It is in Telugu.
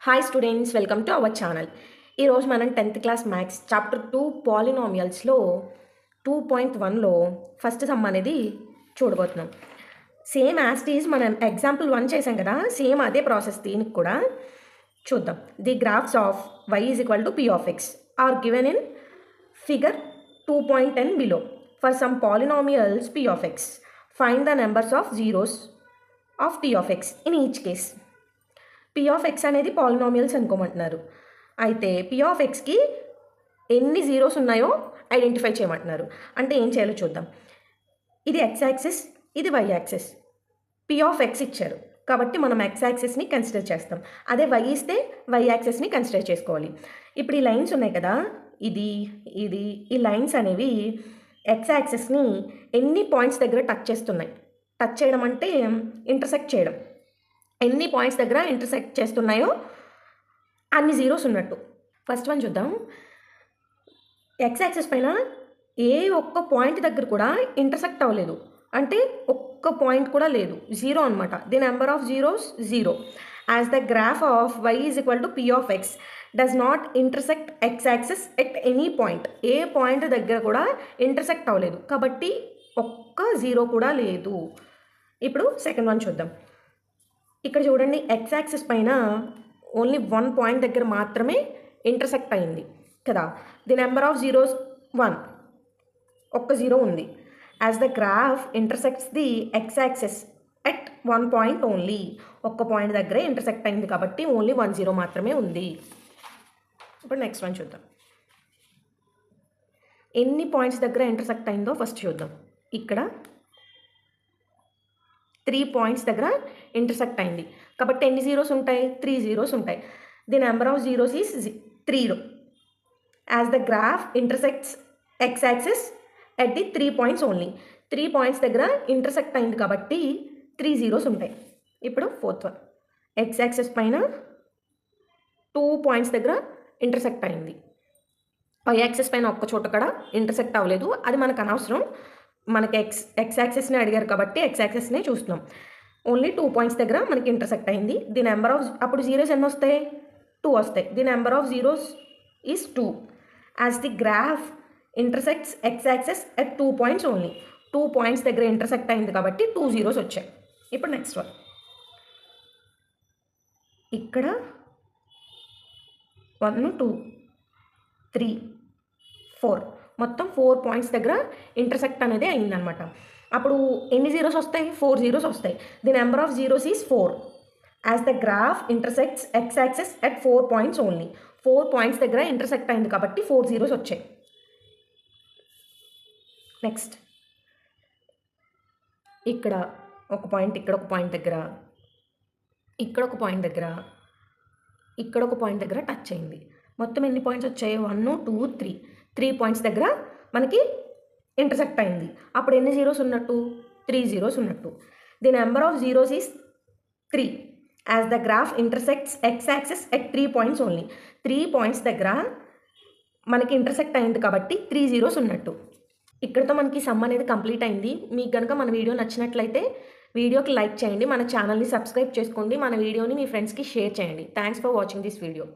Hi students, welcome to our channel. ఈరోజు మనం 10th క్లాస్ మ్యాథ్స్ చాప్టర్ 2 పాలినామియల్స్లో 2.1లో ఫస్ట్ సమ్ అనేది చూడబోతున్నాం. సేమ్ యాజ్ ఇట్ ఈజ్ మనం ఎగ్జాంపుల్ 1 చేసాం కదా, సేమ్ అదే ప్రాసెస్ దీనికి కూడా చూద్దాం. The graphs of y is equal to p of x are given in figure 2.10 below. For some polynomials p of x, find the numbers of zeros of p of x in each case. p of x అనేది పాలినామియల్స్ అనుకోమంటున్నారు. అయితే p ఆఫ్ xకి ఎన్ని జీరోస్ ఉన్నాయో ఐడెంటిఫై చేయమంటున్నారు. అంటే ఏం చేయాలో చూద్దాం. ఇది x యాక్సిస్, ఇది y axis. p of x ఇచ్చారు కాబట్టి మనం x యాక్సిస్ని కన్సిడర్ చేస్తాం. అదే y ఇస్తే y యాక్సిస్ని కన్సిడర్ చేసుకోవాలి. ఇప్పుడు ఈ లైన్స్ ఉన్నాయి కదా, ఇది ఈ లైన్స్ అనేవి x యాక్సిస్ని ఎన్ని పాయింట్స్ దగ్గర టచ్ చేస్తున్నాయి. టచ్ చేయడం అంటే ఇంటర్సెక్ట్ చేయడం. ఎన్ని పాయింట్స్ దగ్గర ఇంటర్సెక్ట్ చేస్తున్నాయో అన్ని జీరోస్ ఉన్నట్టు. ఫస్ట్ వన్ చూద్దాం. ఎక్స్ యాక్సిస్ పైన ఏ ఒక్క పాయింట్ దగ్గర కూడా ఇంటర్సెక్ట్ అవ్వలేదు, అంటే ఒక్క పాయింట్ కూడా లేదు, జీరో అనమాట. The number of zeros zero. As the graph of y is equal to p of x does not intersect X axis at any point. A point దగ్గర కూడా ఇంటర్సెక్ట్ అవ్వలేదు కాబట్టి ఒక్క జీరో కూడా లేదు. ఇప్పుడు సెకండ్ వన్ చూద్దాం. ఇక్కడ చూడండి, ఎక్స్ యాక్సిస్ పైన ఓన్లీ 1 పాయింట్ దగ్గర మాత్రమే ఇంటర్సెక్ట్ అయింది కదా. ది నెంబర్ ఆఫ్ జీరోస్ 1, ఒక్క జీరో ఉంది. As the graph intersects the X axis at 1 point only. ఒక్క పాయింట్ దగ్గరే ఇంటర్సెక్ట్ అయింది కాబట్టి ఓన్లీ 1 జీరో మాత్రమే ఉంది. ఇప్పుడు నెక్స్ట్ వన్ చూద్దాం. ఎన్ని పాయింట్స్ దగ్గర ఇంటర్సెక్ట్ అయిందో ఫస్ట్ చూద్దాం. ఇక్కడ 3 పాయింట్స్ దగ్గర ఇంటర్సెక్ట్ అయింది కాబట్టి ఎన్ని జీరోస్ ఉంటాయి? 3 జీరోస్ ఉంటాయి. The number of zeros is 3. As the graph intersects X axis at the 3 points only. 3 points దగ్గర ఇంటర్సెక్ట్ అయింది కాబట్టి 3 జీరోస్ ఉంటాయి. ఇప్పుడు ఫోర్త్ వన్. ఎక్స్ యాక్సిస్ పైన 2 పాయింట్స్ దగ్గర ఇంటర్సెక్ట్ అయింది. వై యాక్సిస్ పైన ఒక్క చోట కూడా ఇంటర్సెక్ట్ అవ్వలేదు. అది మనకు అనవసరం, మనకి ఎక్స్ యాక్సిస్ని అడిగారు కాబట్టి ఎక్స్ యాక్సిస్నే చూస్తున్నాం. ఓన్లీ 2 పాయింట్స్ దగ్గర మనకి ఇంటర్సెక్ట్ అయింది. ది నెంబర్ ఆఫ్, అప్పుడు జీరోస్ ఎన్ని వస్తాయి? 2 వస్తాయి. The number of zeros is 2. As the graph intersects X axis at 2 points only. 2 points దగ్గర ఇంటర్సెక్ట్ అయింది కాబట్టి 2 జీరోస్ వచ్చాయి. ఇప్పుడు నెక్స్ట్ వన్. ఇక్కడ 1 2 3 4 మొత్తం 4 పాయింట్స్ దగ్గర ఇంటర్సెక్ట్ అనేది అయిందనమాట. అప్పుడు ఎన్ని జీరోస్ వస్తాయి? 4 జీరోస్ వస్తాయి. The number of zeros is 4. As the graph intersects X axis at 4 points only. 4 points దగ్గర ఇంటర్సెక్ట్ అయింది కాబట్టి 4 జీరోస్ వచ్చాయి. నెక్స్ట్, ఇక్కడ ఒక పాయింట్, ఇక్కడ ఒక పాయింట్ దగ్గర, ఇక్కడ ఒక పాయింట్ దగ్గర, ఇక్కడ ఒక పాయింట్ దగ్గర టచ్ అయింది. మొత్తం ఎన్ని పాయింట్స్ వచ్చాయి? 1 2 3. 3 పాయింట్స్ దగ్గర మనకి ఇంటర్సెక్ట్ అయింది. అప్పుడు ఎన్ని జీరోస్ ఉన్నట్టు? 3 జీరోస్ ఉన్నట్టు. The number of zeros is 3. As the graph intersects X axis at 3 points only. 3 points దగ్గర మనకి ఇంటర్సెక్ట్ అయింది కాబట్టి 3 జీరోస్ ఉన్నట్టు. ఇక్కడతో మనకి సమ్ అనేది కంప్లీట్ అయింది. మీకు కనుక మన వీడియో నచ్చినట్లయితే వీడియోకి లైక్ చేయండి, మన ఛానల్ని సబ్స్క్రైబ్ చేసుకోండి, మన వీడియోని మీ ఫ్రెండ్స్కి షేర్ చేయండి. Thanks for watching this video.